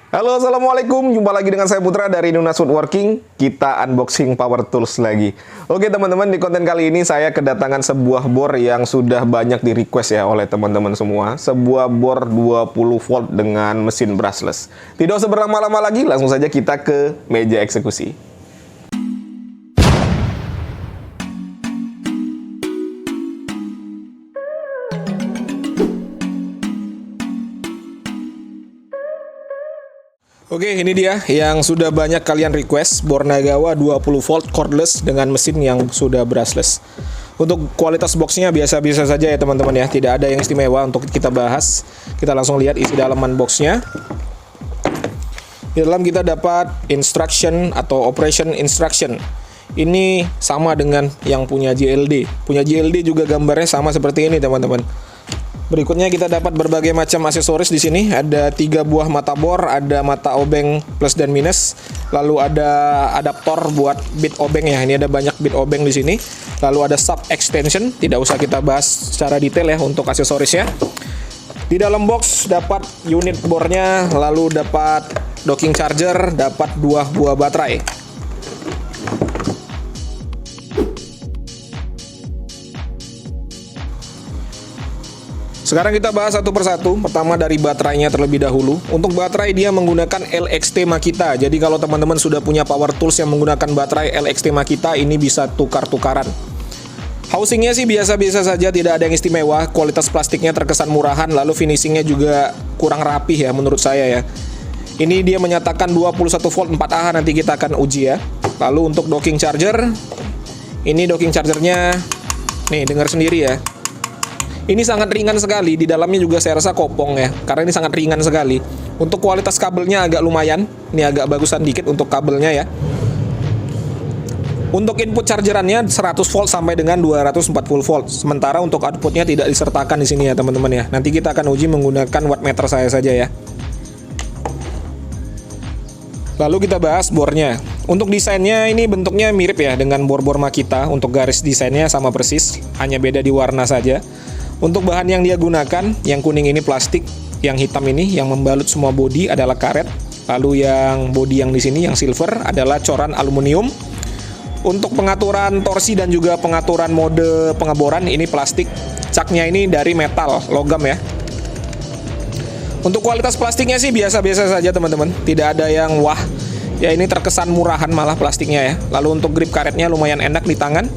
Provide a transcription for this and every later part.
Halo, assalamualaikum. Jumpa lagi dengan saya Putra dari Nunas Woodworking. Kita unboxing power tools lagi. Oke teman-teman, di konten kali ini saya kedatangan sebuah bor yang sudah banyak di request ya oleh teman-teman semua. Sebuah bor 20 volt dengan mesin brushless. Tidak usah berlama-lama lagi, langsung saja kita ke meja eksekusi. Oke, ini dia yang sudah banyak kalian request, bor Nagawa 20 volt cordless dengan mesin yang sudah brushless. Untuk kualitas boxnya biasa-biasa saja ya teman-teman ya, tidak ada yang istimewa untuk kita bahas. Kita langsung lihat isi dalaman boxnya. Di dalam kita dapat instruction atau operation instruction. Ini sama dengan yang punya JLD. Punya JLD juga gambarnya sama seperti ini teman-teman. Berikutnya kita dapat berbagai macam aksesoris di sini. Ada 3 buah mata bor, ada mata obeng plus dan minus. Lalu ada adaptor buat bit obeng ya. Ini ada banyak bit obeng di sini. Lalu ada sub extension, tidak usah kita bahas secara detail ya untuk aksesorisnya. Di dalam box dapat unit bornya, lalu dapat docking charger, dapat 2 buah baterai. Sekarang kita bahas satu persatu. Pertama dari baterainya terlebih dahulu. Untuk baterai dia menggunakan LXT Makita. Jadi kalau teman-teman sudah punya power tools yang menggunakan baterai LXT Makita, ini bisa tukar-tukaran. Housingnya sih biasa-biasa saja, tidak ada yang istimewa. Kualitas plastiknya terkesan murahan, lalu finishingnya juga kurang rapih ya menurut saya ya. Ini dia menyatakan 21 volt 4Ah, nanti kita akan uji ya. Lalu untuk docking charger, ini docking chargernya, nih dengar sendiri ya. Ini sangat ringan sekali, di dalamnya juga saya rasa kopong ya, karena ini sangat ringan sekali. Untuk kualitas kabelnya agak lumayan, ini agak bagusan dikit untuk kabelnya ya. Untuk input chargerannya 100 volt sampai dengan 240 volt. Sementara untuk outputnya tidak disertakan di sini ya teman-teman ya. Nanti kita akan uji menggunakan wattmeter saya saja ya. Lalu kita bahas bornya. Untuk desainnya ini bentuknya mirip ya dengan bor-bor Makita. Untuk garis desainnya sama persis, hanya beda di warna saja. Untuk bahan yang dia gunakan, yang kuning ini plastik, yang hitam ini yang membalut semua bodi adalah karet. Lalu yang bodi yang di sini yang silver adalah coran aluminium. Untuk pengaturan torsi dan juga pengaturan mode pengeboran ini plastik. Caknya ini dari metal, logam ya. Untuk kualitas plastiknya sih biasa-biasa saja teman-teman. Tidak ada yang wah. Ya ini terkesan murahan malah plastiknya ya. Lalu untuk grip karetnya lumayan enak di tangan.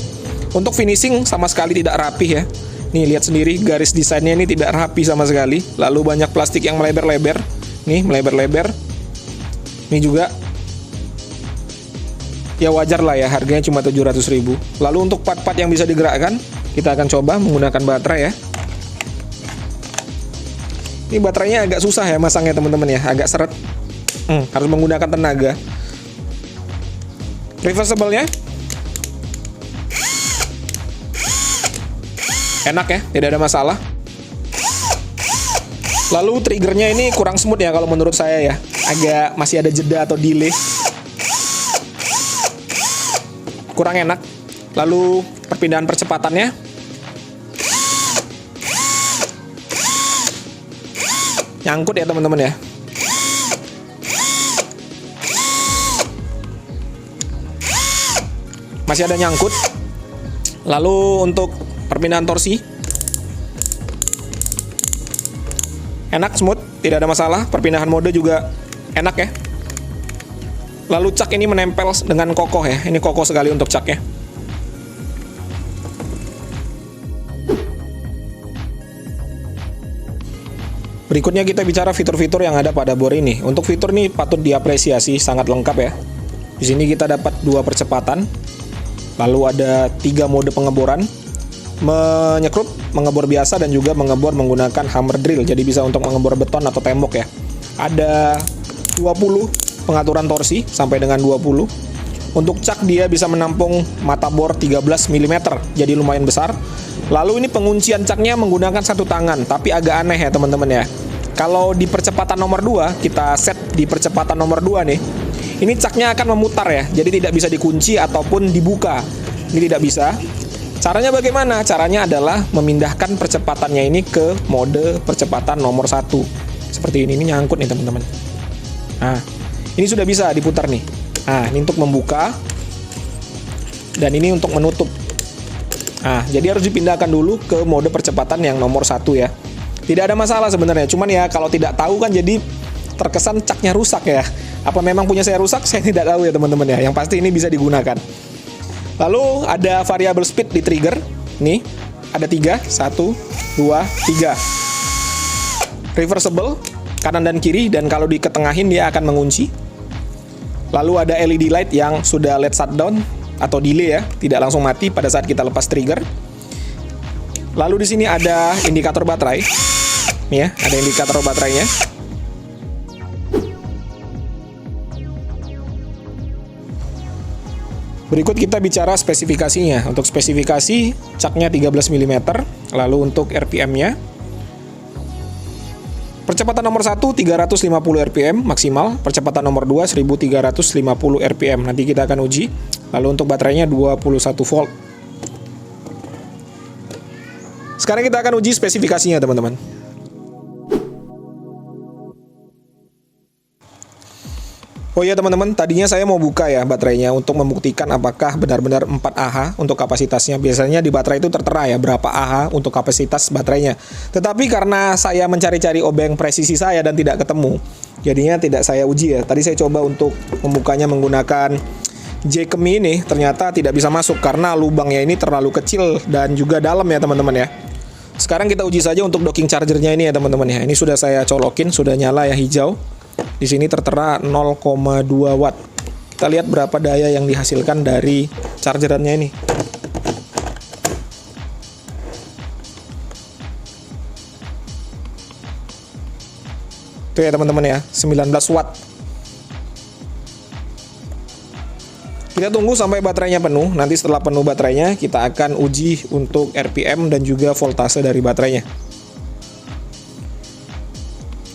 Untuk finishing sama sekali tidak rapih ya. Nih lihat sendiri garis desainnya ini tidak rapi sama sekali. Lalu banyak plastik yang melebar-lebar. Nih melebar-lebar. Ini juga ya wajar lah ya, harganya cuma 700.000. Lalu untuk part-part yang bisa digerakkan, kita akan coba menggunakan baterai ya. Ini baterainya agak susah ya masangnya teman-teman ya, agak seret. Harus menggunakan tenaga. Reversible-nya enak ya, tidak ada masalah. Lalu triggernya ini kurang smooth ya kalau menurut saya ya. Agak masih ada jeda atau delay. Kurang enak. Lalu perpindahan percepatannya nyangkut ya teman-teman ya. Masih ada nyangkut. Lalu untuk perpindahan torsi enak, smooth, tidak ada masalah. Perpindahan mode juga enak ya. Lalu cak ini menempel dengan kokoh ya. Ini kokoh sekali untuk caknya. Berikutnya kita bicara fitur-fitur yang ada pada bor ini. Untuk fitur ini patut diapresiasi, sangat lengkap ya. Di sini kita dapat 2 percepatan. Lalu ada 3 mode pengeboran. Menyekrup, mengebor biasa, dan juga mengebor menggunakan hammer drill. Jadi bisa untuk mengebor beton atau tembok ya. Ada 20 pengaturan torsi sampai dengan 20. Untuk cak dia bisa menampung mata bor 13 mm, jadi lumayan besar. Lalu ini penguncian caknya menggunakan satu tangan, tapi agak aneh ya teman-teman ya. Kalau di percepatan nomor 2, kita set di percepatan nomor 2 nih. Ini caknya akan memutar ya, jadi tidak bisa dikunci ataupun dibuka. Ini tidak bisa. Caranya bagaimana? Caranya adalah memindahkan percepatannya ini ke mode percepatan nomor 1. Seperti ini nyangkut nih teman-teman. Nah, ini sudah bisa diputar nih. Nah, ini untuk membuka dan ini untuk menutup. Nah, jadi harus dipindahkan dulu ke mode percepatan yang nomor 1 ya. Tidak ada masalah sebenarnya, cuman ya kalau tidak tahu kan jadi terkesan caknya rusak ya. Apa memang punya saya rusak? Saya tidak tahu ya teman-teman ya. Yang pasti ini bisa digunakan. Lalu ada variable speed di trigger. Nih, ada 3, 1, 2, 3. Reversible, kanan dan kiri, dan kalau diketengahin dia akan mengunci. Lalu ada LED light yang sudah LED shutdown atau delay ya, tidak langsung mati pada saat kita lepas trigger. Lalu di sini ada indikator baterai. Nih ya, ada indikator baterainya. Berikut kita bicara spesifikasinya. Untuk spesifikasi, caknya 13 mm, lalu untuk RPM-nya. Percepatan nomor 1 350 rpm maksimal, percepatan nomor 2 1350 rpm. Nanti kita akan uji. Lalu untuk baterainya 21 volt. Sekarang kita akan uji spesifikasinya, teman-teman. Oh iya teman-teman, tadinya saya mau buka ya baterainya untuk membuktikan apakah benar-benar 4 Ah untuk kapasitasnya. Biasanya di baterai itu tertera ya berapa Ah untuk kapasitas baterainya. Tetapi karena saya mencari-cari obeng presisi saya dan tidak ketemu, jadinya tidak saya uji ya. Tadi saya coba untuk membukanya menggunakan J-kemi ini, ternyata tidak bisa masuk karena lubangnya ini terlalu kecil dan juga dalam ya teman-teman ya. Sekarang kita uji saja untuk docking chargernya ini ya teman-teman ya. Ini sudah saya colokin, sudah nyala ya hijau. Di sini tertera 0,2 watt. Kita lihat berapa daya yang dihasilkan dari chargerannya ini. Itu ya teman-teman ya, 19 watt. Kita tunggu sampai baterainya penuh. Nanti setelah penuh baterainya, kita akan uji untuk RPM dan juga voltase dari baterainya.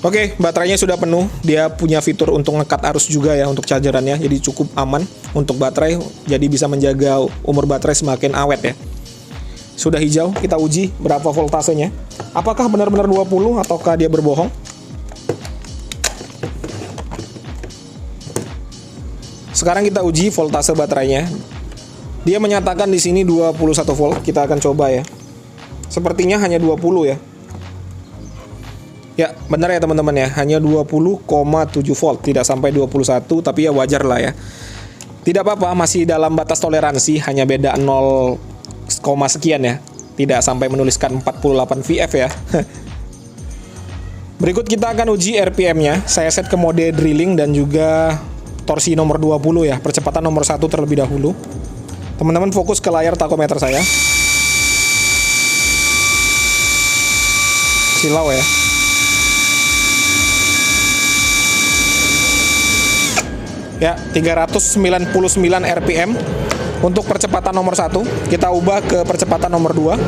Oke, baterainya sudah penuh. Dia punya fitur untuk ngekat arus juga ya untuk chargerannya. Jadi cukup aman untuk baterai. Jadi bisa menjaga umur baterai semakin awet ya. Sudah hijau, kita uji berapa voltasenya. Apakah benar-benar 20 ataukah dia berbohong? Sekarang kita uji voltase baterainya. Dia menyatakan di sini 21 volt. Kita akan coba ya. Sepertinya hanya 20 ya. Ya, benar ya teman-teman ya, hanya 20,7 volt, tidak sampai 21, tapi ya wajar lah ya. Tidak apa-apa, masih dalam batas toleransi, hanya beda 0, sekian ya. Tidak sampai menuliskan 48 VF ya. Berikut kita akan uji RPM-nya. Saya set ke mode drilling dan juga torsi nomor 20 ya, percepatan nomor 1 terlebih dahulu. Teman-teman fokus ke layar takometer saya. Silau ya. Ya, 399 rpm untuk percepatan nomor 1. Kita ubah ke percepatan nomor 2.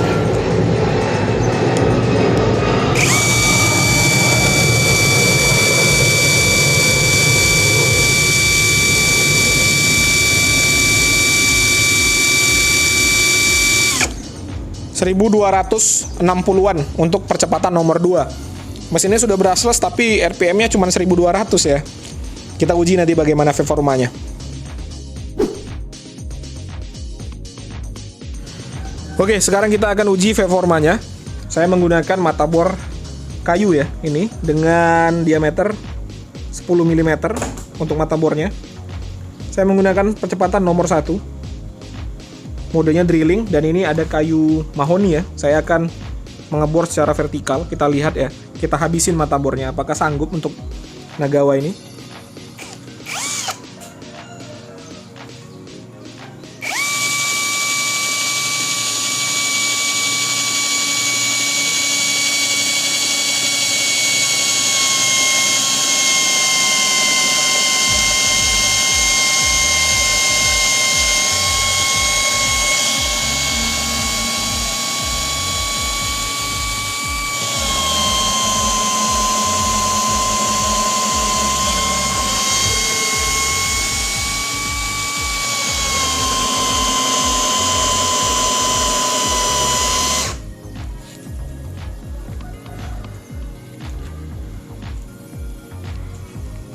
(1260-an) untuk percepatan nomor 2. Mesinnya sudah brushless tapi RPM-nya cuma 1200 ya. Kita uji nanti bagaimana performanya. Oke, sekarang kita akan uji performanya. Saya menggunakan mata bor kayu ya, ini dengan diameter 10 mm untuk mata bornya. Saya menggunakan percepatan nomor 1. Modenya drilling dan ini ada kayu mahoni ya. Saya akan mengebor secara vertikal. Kita lihat ya. Kita habisin mata bornya apakah sanggup untuk Nagawa ini.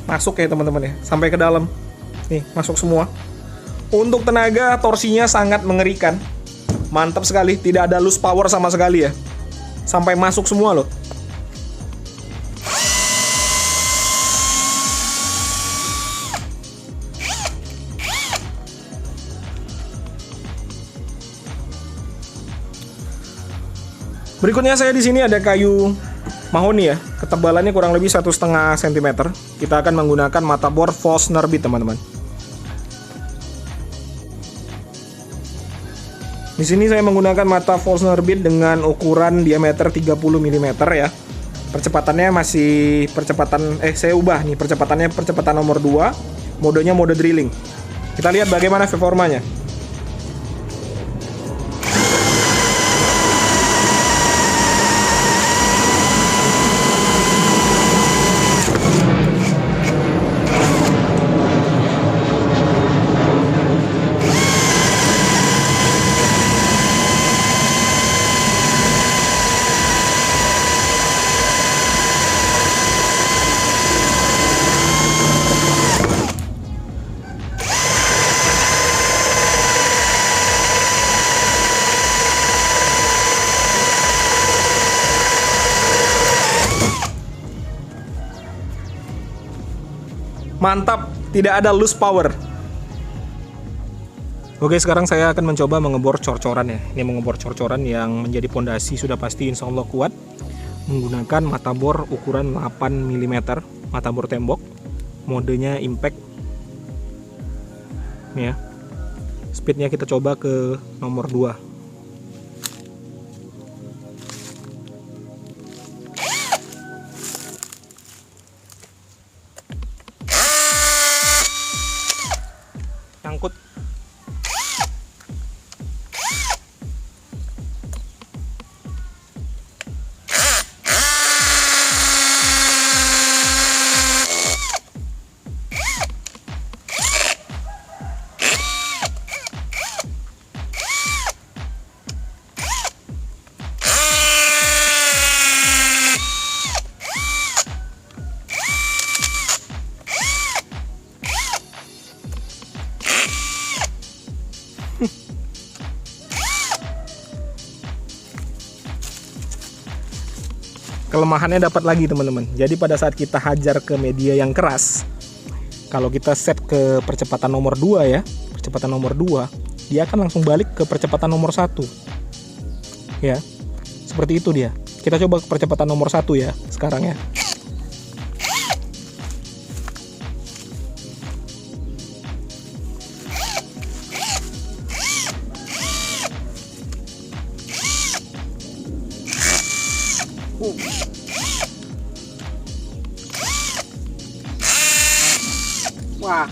masuk ya teman-teman ya, sampai ke dalam. Nih, masuk semua. Untuk tenaga, torsinya sangat mengerikan. Mantap sekali, tidak ada loose power sama sekali ya. Sampai masuk semua loh. Berikutnya saya di sini ada kayu mahoni ya, ketebalannya kurang lebih 1,5 cm. Kita akan menggunakan mata bor Forstner Bead teman-teman. Di sini saya menggunakan mata Forstner Bead dengan ukuran diameter 30 mm ya. Percepatannya masih saya ubah nih, percepatan nomor 2, modenya mode drilling. Kita lihat bagaimana performanya. Mantap, tidak ada loose power. Oke, sekarang saya akan mencoba mengebor cor-coran ya. Ini mengebor cor-coran yang menjadi pondasi sudah pasti insya Allah kuat. Menggunakan mata bor ukuran 8 mm, mata bor tembok. Modenya impact. Nih ya. Speednya kita coba ke nomor 2. Nyangkut. Kelemahannya dapat lagi teman-teman. Jadi pada saat kita hajar ke media yang keras, kalau kita set ke percepatan nomor 2 ya, percepatan nomor 2, dia akan langsung balik ke percepatan nomor 1. Ya. Seperti itu dia. Kita coba ke percepatan nomor 1 ya sekarang ya. Wah.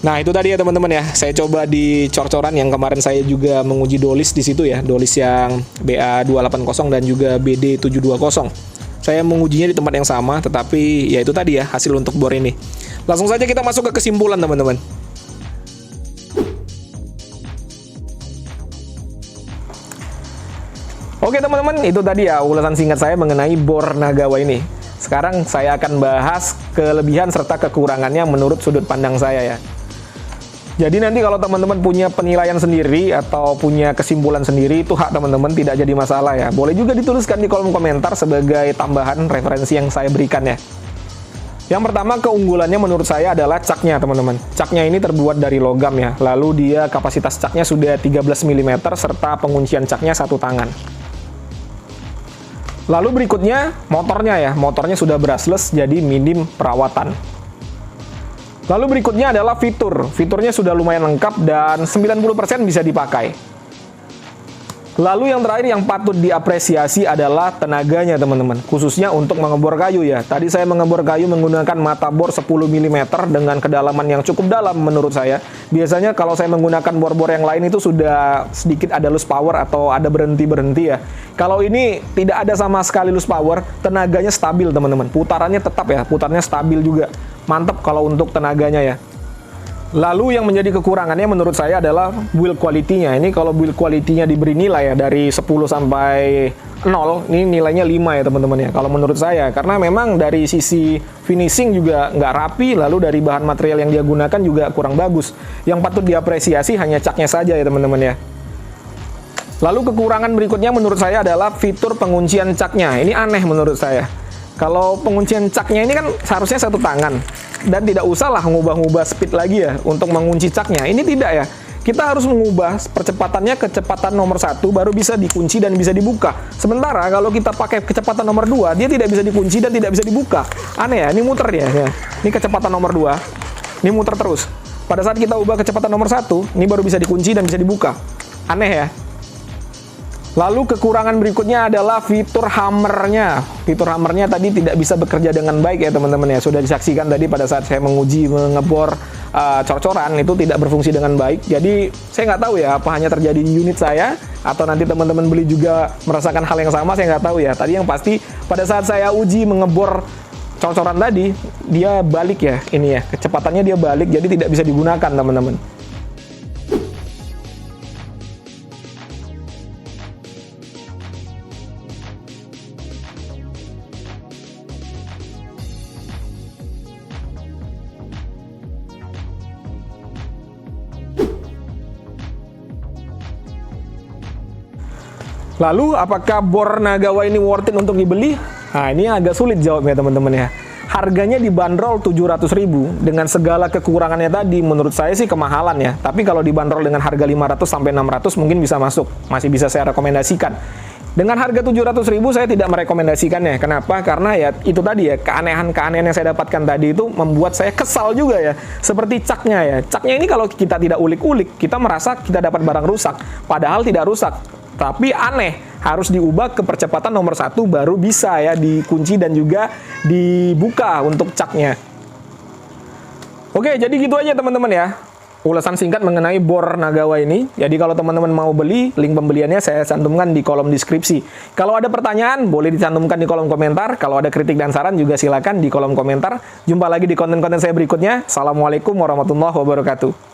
Nah itu tadi ya teman-teman ya, saya coba di cor-coran yang kemarin saya juga menguji dolis di situ ya, dolis yang BA280 dan juga BD720. Saya mengujinya di tempat yang sama, tetapi ya itu tadi ya hasil untuk bor ini. Langsung saja kita masuk ke kesimpulan teman-teman. Oke teman-teman, itu tadi ya ulasan singkat saya mengenai bor Nagawa ini. Sekarang saya akan bahas kelebihan serta kekurangannya menurut sudut pandang saya ya. Jadi nanti kalau teman-teman punya penilaian sendiri atau punya kesimpulan sendiri, itu hak teman-teman, tidak jadi masalah ya. Boleh juga dituliskan di kolom komentar sebagai tambahan referensi yang saya berikan ya. Yang pertama keunggulannya menurut saya adalah caknya teman-teman. Caknya ini terbuat dari logam ya. Lalu dia kapasitas caknya sudah 13 mm serta penguncian caknya 1 tangan. Lalu berikutnya motornya ya. Motornya sudah brushless jadi minim perawatan. Lalu berikutnya adalah fitur. Fiturnya sudah lumayan lengkap dan 90% bisa dipakai. Lalu yang terakhir yang patut diapresiasi adalah tenaganya teman-teman, khususnya untuk mengebor kayu ya. Tadi saya mengebor kayu menggunakan mata bor 10 mm dengan kedalaman yang cukup dalam menurut saya. Biasanya kalau saya menggunakan bor-bor yang lain itu sudah sedikit ada loose power atau ada berhenti-berhenti ya. Kalau ini tidak ada sama sekali loose power, tenaganya stabil teman-teman. Putarannya tetap ya, putarnya stabil juga. Mantap kalau untuk tenaganya ya. Lalu yang menjadi kekurangannya menurut saya adalah build quality-nya. Ini kalau build quality-nya diberi nilai ya dari 10 sampai 0, ini nilainya 5 ya teman-teman ya. Kalau menurut saya, karena memang dari sisi finishing juga nggak rapi, lalu dari bahan material yang dia gunakan juga kurang bagus. Yang patut diapresiasi hanya caknya saja ya teman-teman ya. Lalu kekurangan berikutnya menurut saya adalah fitur penguncian caknya. Ini aneh menurut saya. Kalau penguncian caknya ini kan seharusnya satu tangan. Dan tidak usahlah ngubah-ngubah speed lagi ya untuk mengunci caknya. Ini tidak ya. Kita harus mengubah percepatannya kecepatan nomor 1 baru bisa dikunci dan bisa dibuka. Sementara kalau kita pakai kecepatan nomor 2, dia tidak bisa dikunci dan tidak bisa dibuka. Aneh ya, ini muter ya. Ini kecepatan nomor 2. Ini muter terus. Pada saat kita ubah kecepatan nomor 1, ini baru bisa dikunci dan bisa dibuka. Aneh ya. Lalu kekurangan berikutnya adalah fitur hammernya. Fitur hammernya tadi tidak bisa bekerja dengan baik ya teman-teman ya. Sudah disaksikan tadi pada saat saya menguji mengebor cor-coran itu tidak berfungsi dengan baik. Jadi saya nggak tahu ya apa hanya terjadi di unit saya atau nanti teman-teman beli juga merasakan hal yang sama, saya nggak tahu ya. Tadi yang pasti pada saat saya uji mengebor cor-coran tadi dia balik ya ini ya. Kecepatannya dia balik jadi tidak bisa digunakan teman-teman. Lalu, apakah bor Nagawa ini worth it untuk dibeli? Nah, ini agak sulit jawabnya teman-teman ya. Harganya dibanderol 700.000 dengan segala kekurangannya tadi menurut saya sih kemahalan ya. Tapi kalau dibanderol dengan harga 500 sampai 600 mungkin bisa masuk. Masih bisa saya rekomendasikan. Dengan harga 700.000 saya tidak merekomendasikannya. Kenapa? Karena ya itu tadi ya, keanehan-keanehan yang saya dapatkan tadi itu membuat saya kesal juga ya. Seperti caknya ya. Caknya ini kalau kita tidak ulik-ulik, kita merasa kita dapat barang rusak. Padahal tidak rusak. Tapi aneh, harus diubah ke percepatan nomor 1 baru bisa ya dikunci dan juga dibuka untuk caknya. Oke, jadi gitu aja teman-teman ya. Ulasan singkat mengenai bor Nagawa ini. Jadi kalau teman-teman mau beli, link pembeliannya saya cantumkan di kolom deskripsi. Kalau ada pertanyaan, boleh dicantumkan di kolom komentar. Kalau ada kritik dan saran juga silakan di kolom komentar. Jumpa lagi di konten-konten saya berikutnya. Assalamualaikum warahmatullahi wabarakatuh.